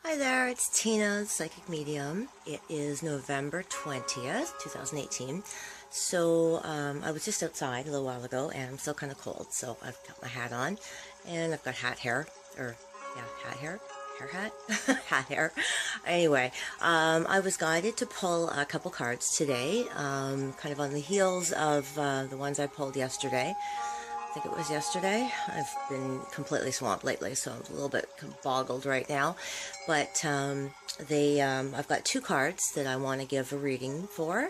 Hi there, it's Tina, Psychic Medium. It is November 20th, 2018. So I was just outside a little while ago and I'm still kind of cold. So I've got my hat on and I've got hat hair, hat hair, hair hat, hat hair. Anyway, I was guided to pull a couple cards today, kind of on the heels of the ones I pulled yesterday. I think it was yesterday. I've been completely swamped lately, so I'm a little bit boggled right now. But I've got two cards that I want to give a reading for.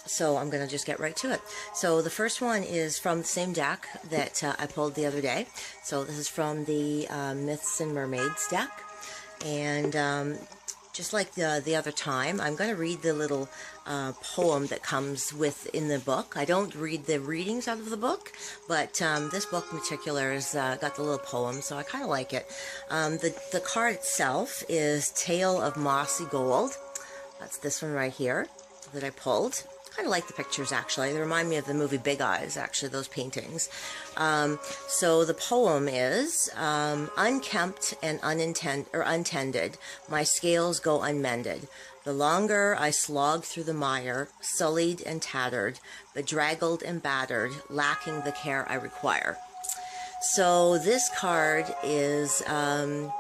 So I'm going to just get right to it. So the first one is from the same deck that I pulled the other day. So this is from the Myths and Mermaids deck. And just like the other time, I'm going to read the little poem that comes within the book. I don't read the readings out of the book, but this book in particular has got the little poem, so I kind of like it. The card itself is Tale of Mossy Gold. That's this one right here that I pulled. Kind of like the pictures, actually. They remind me of the movie Big Eyes, actually, those paintings. So the poem is, unkempt and untended, my scales go unmended. The longer I slog through the mire, sullied and tattered, bedraggled and battered, lacking the care I require. So this card is, the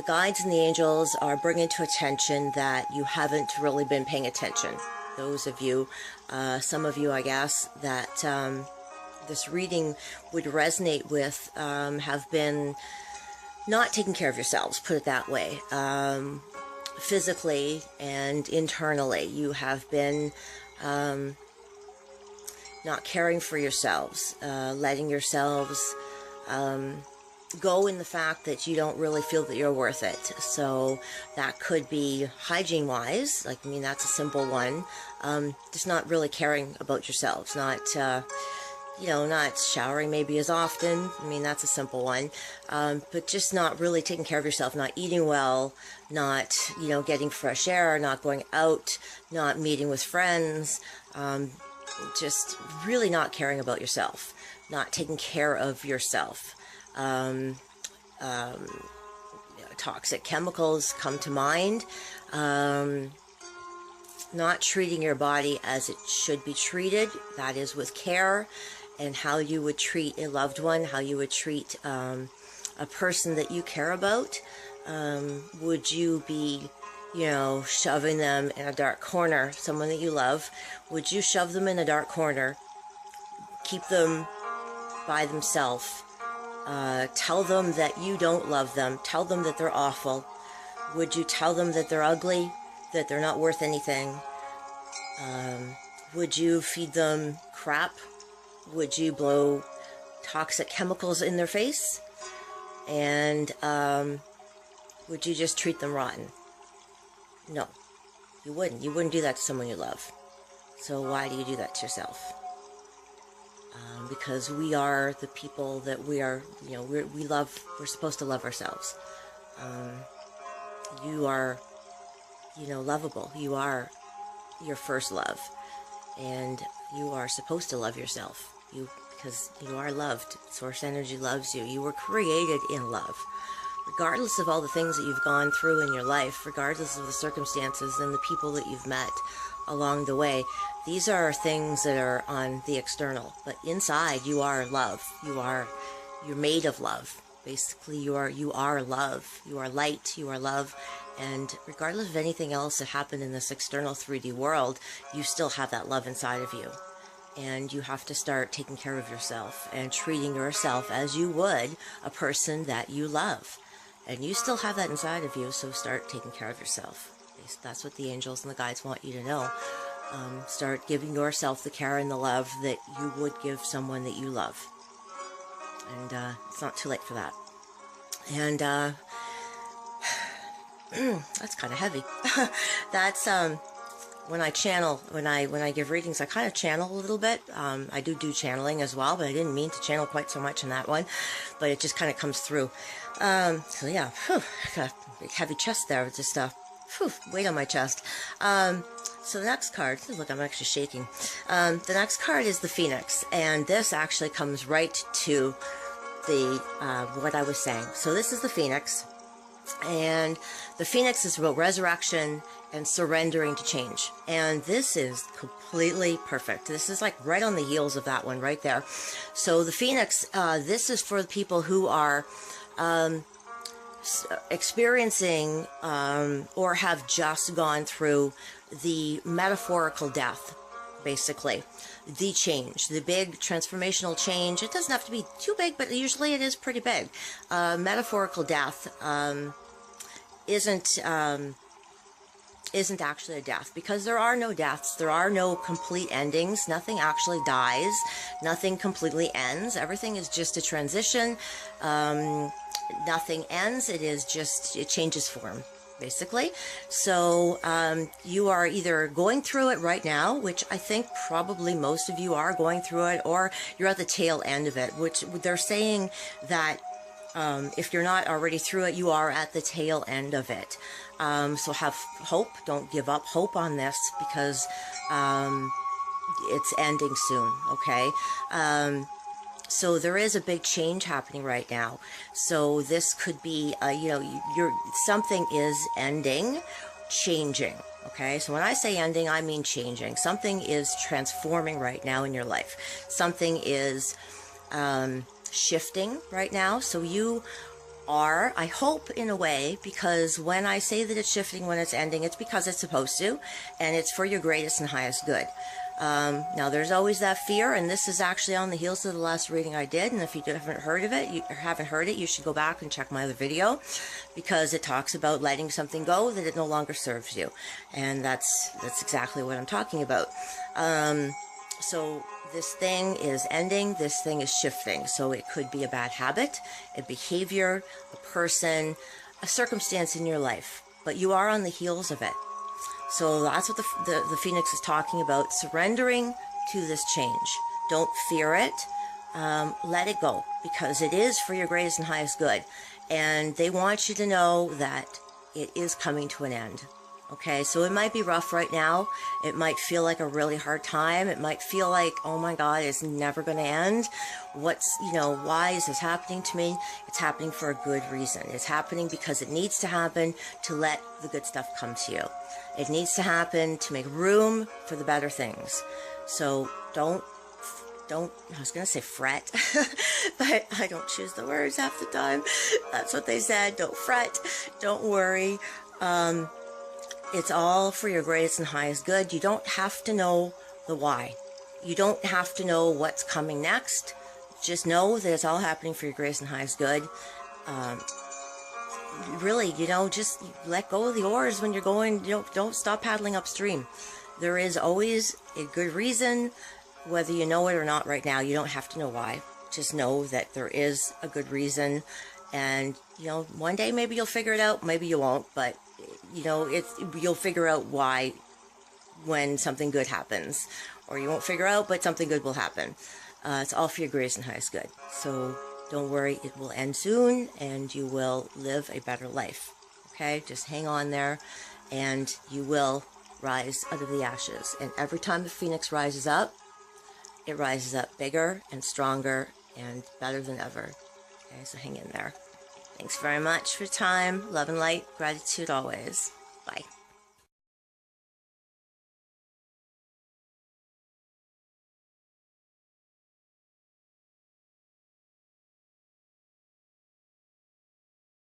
guides and the angels are bringing to attention that you haven't really been paying attention. Those of you, some of you, I guess, that this reading would resonate with have been not taking care of yourselves, put it that way. Physically and internally, you have been not caring for yourselves, letting yourselves go in the fact that you don't really feel that you're worth it. So that could be hygiene wise, like, I mean, that's a simple one. Just not really caring about yourselves, not not showering maybe as often. I mean, that's a simple one. But just not really taking care of yourself, not eating well, not, getting fresh air, not going out, not meeting with friends, just really not caring about yourself, not taking care of yourself. Toxic chemicals come to mind. Not treating your body as it should be treated, that is with care, and how you would treat a loved one, how you would treat a person that you care about. Would you be, shoving them in a dark corner, someone that you love? Would you shove them in a dark corner, keep them by themselves? Tell them that you don't love them. Tell them that they're awful. Would you tell them that they're ugly, that they're not worth anything? Would you feed them crap? Would you blow toxic chemicals in their face? And would you just treat them rotten? No, you wouldn't. You wouldn't do that to someone you love. So why do you do that to yourself? Because we are the people that we are, we're supposed to love ourselves. You are, lovable. You are your first love. And you are supposed to love yourself. Because you are loved. Source energy loves you. You were created in love. Regardless of all the things that you've gone through in your life, regardless of the circumstances and the people that you've met along the way, these are things that are on the external, but inside you are love. You're made of love. Basically, you are love. You are light. You are love. And regardless of anything else that happened in this external 3D world, you still have that love inside of you. And you have to start taking care of yourself and treating yourself as you would a person that you love. And you still have that inside of you, so start taking care of yourself. That's what the angels and the guides want you to know. Start giving yourself the care and the love that you would give someone that you love. And it's not too late for that. And that's kind of heavy. That's when I channel, when I give readings, I kind of channel a little bit. I do channeling as well, but I didn't mean to channel quite so much in that one. But it just kind of comes through. So yeah, I got a big heavy chest there. Just weight on my chest. So the next card, look, I'm actually shaking. The next card is the Phoenix, and this actually comes right to the what I was saying. So this is the Phoenix, And the Phoenix is about resurrection and surrendering to change. And this is completely perfect. This is like right on the heels of that one right there. So the Phoenix, this is for the people who are experiencing or have just gone through the metaphorical death, basically. The change, the big transformational change. It doesn't have to be too big, but usually it is pretty big. Metaphorical death isn't actually a death, because there are no deaths, there are no complete endings, nothing actually dies, nothing completely ends, everything is just a transition, nothing ends, it changes form, basically. So you are either going through it right now, which I think probably most of you are going through it, or you're at the tail end of it, which they're saying that if you're not already through it, you are at the tail end of it. So have hope. Don't give up hope on this, because it's ending soon, okay? So there is a big change happening right now. So this could be, something is ending, changing, okay? So when I say ending, I mean changing. Something is transforming right now in your life. Something is shifting right now. So you are, I hope, in a way, because when I say that it's shifting, when it's ending, it's because it's supposed to, and it's for your greatest and highest good. Now there's always that fear, and this is actually on the heels of the last reading I did, and if you haven't heard of it, you should go back and check my other video, because it talks about letting something go that it no longer serves you, and that's exactly what I'm talking about. So this thing is ending, this thing is shifting. So it could be a bad habit, a behavior, a person, a circumstance in your life, but you are on the heels of it. So that's what the Phoenix is talking about, surrendering to this change. Don't fear it. Let it go, because it is for your greatest and highest good. And they want you to know that it is coming to an end. Okay, so it might be rough right now. It might feel like a really hard time. It might feel like, oh my God, it's never going to end. Why is this happening to me? It's happening for a good reason. It's happening because it needs to happen to let the good stuff come to you. It needs to happen to make room for the better things. So don't, I was going to say fret, but I don't choose the words half the time. That's what they said. Don't fret. Don't worry. It's all for your greatest and highest good. You don't have to know the why. You don't have to know what's coming next. Just know that it's all happening for your greatest and highest good. Really, just let go of the oars when you're going. Don't stop paddling upstream. There is always a good reason, whether you know it or not right now. You don't have to know why. Just know that there is a good reason. And, one day maybe you'll figure it out. Maybe you won't, but you'll figure out why when something good happens, or you won't figure out, but something good will happen. It's all for your greatest and highest good. So don't worry, it will end soon, and you will live a better life. Okay, just hang on there, and you will rise out of the ashes. And every time the Phoenix rises up, it rises up bigger and stronger and better than ever. Okay, so hang in there. Thanks very much for your time. Love and light. Gratitude always. Bye.